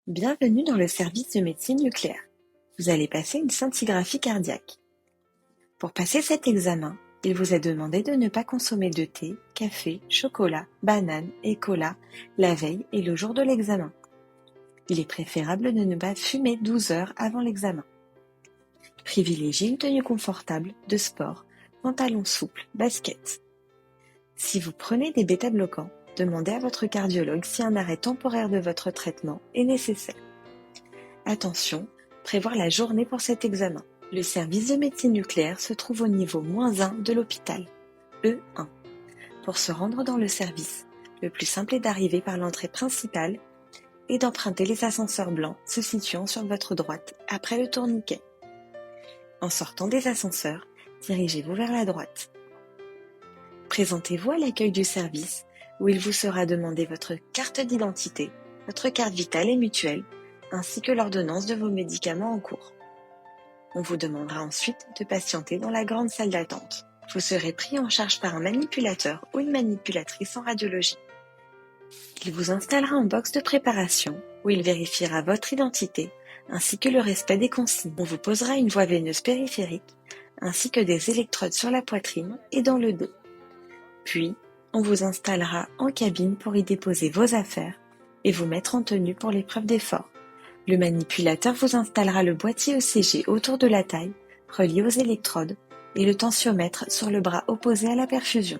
Bienvenue dans le service de médecine nucléaire. Vous allez passer une scintigraphie cardiaque. Pour passer cet examen, il vous est demandé de ne pas consommer de thé, café, chocolat, banane et cola la veille et le jour de l'examen. Il est préférable de ne pas fumer 12 heures avant l'examen. Privilégiez une tenue confortable, de sport, pantalon souple, basket. Si vous prenez des bêta-bloquants, demandez à votre cardiologue si un arrêt temporaire de votre traitement est nécessaire. Attention, prévoir la journée pour cet examen. Le service de médecine nucléaire se trouve au niveau -1 de l'hôpital, E1. Pour se rendre dans le service, le plus simple est d'arriver par l'entrée principale et d'emprunter les ascenseurs blancs se situant sur votre droite après le tourniquet. En sortant des ascenseurs, dirigez-vous vers la droite. Présentez-vous à l'accueil du service où il vous sera demandé votre carte d'identité, votre carte vitale et mutuelle, ainsi que l'ordonnance de vos médicaments en cours. On vous demandera ensuite de patienter dans la grande salle d'attente. Vous serez pris en charge par un manipulateur ou une manipulatrice en radiologie. Il vous installera en box de préparation où il vérifiera votre identité ainsi que le respect des consignes. On vous posera une voie veineuse périphérique ainsi que des électrodes sur la poitrine et dans le dos. Puis, on vous installera en cabine pour y déposer vos affaires et vous mettre en tenue pour l'épreuve d'effort. Le manipulateur vous installera le boîtier ECG autour de la taille, relié aux électrodes, et le tensiomètre sur le bras opposé à la perfusion.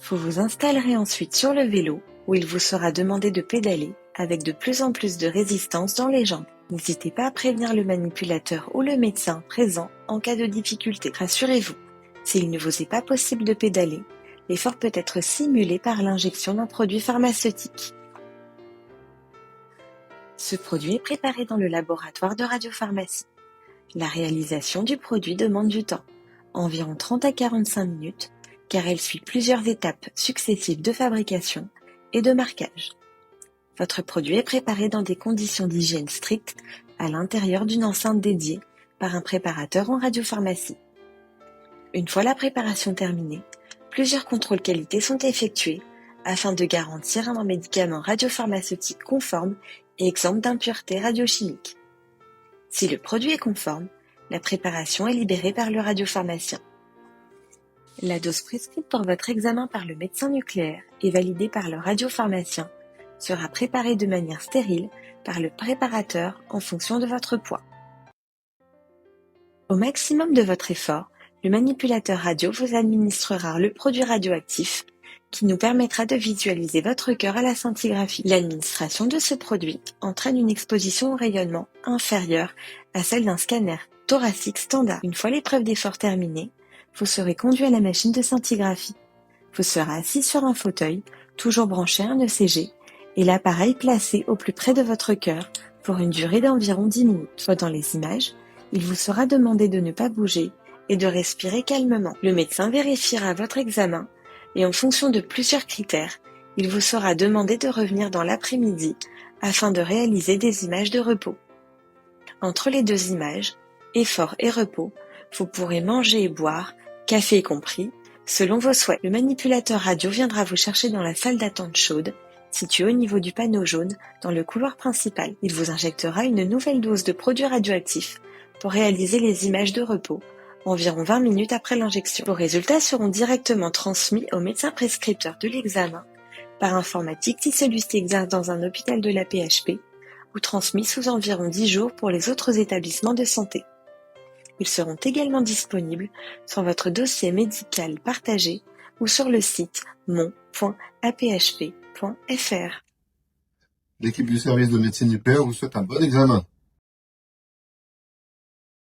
Vous vous installerez ensuite sur le vélo, où il vous sera demandé de pédaler, avec de plus en plus de résistance dans les jambes. N'hésitez pas à prévenir le manipulateur ou le médecin présent en cas de difficulté. Rassurez-vous, s'il ne vous est pas possible de pédaler, l'effort peut être simulé par l'injection d'un produit pharmaceutique. Ce produit est préparé dans le laboratoire de radiopharmacie. La réalisation du produit demande du temps, environ 30 à 45 minutes, car elle suit plusieurs étapes successives de fabrication et de marquage. Votre produit est préparé dans des conditions d'hygiène strictes à l'intérieur d'une enceinte dédiée par un préparateur en radiopharmacie. Une fois la préparation terminée, plusieurs contrôles qualité sont effectués afin de garantir un médicament radiopharmaceutique conforme et exempt d'impuretés radiochimiques. Si le produit est conforme, la préparation est libérée par le radiopharmacien. La dose prescrite pour votre examen par le médecin nucléaire et validée par le radiopharmacien sera préparée de manière stérile par le préparateur en fonction de votre poids. Au maximum de votre effort, le manipulateur radio vous administrera le produit radioactif qui nous permettra de visualiser votre cœur à la scintigraphie. L'administration de ce produit entraîne une exposition au rayonnement inférieure à celle d'un scanner thoracique standard. Une fois l'épreuve d'effort terminée, vous serez conduit à la machine de scintigraphie. Vous serez assis sur un fauteuil, toujours branché à un ECG, et l'appareil placé au plus près de votre cœur pour une durée d'environ 10 minutes. Dans les images, il vous sera demandé de ne pas bouger et de respirer calmement. Le médecin vérifiera votre examen et en fonction de plusieurs critères, il vous sera demandé de revenir dans l'après-midi afin de réaliser des images de repos. Entre les deux images, effort et repos, vous pourrez manger et boire, café compris, selon vos souhaits. Le manipulateur radio viendra vous chercher dans la salle d'attente chaude, située au niveau du panneau jaune dans le couloir principal. Il vous injectera une nouvelle dose de produit radioactif pour réaliser les images de repos, environ 20 minutes après l'injection. Vos résultats seront directement transmis au médecin prescripteur de l'examen par informatique si celui-ci exerce dans un hôpital de la PHP ou transmis sous environ 10 jours pour les autres établissements de santé. Ils seront également disponibles sur votre dossier médical partagé ou sur le site mon.aphp.fr. L'équipe du service de médecine nucléaire vous souhaite un bon examen.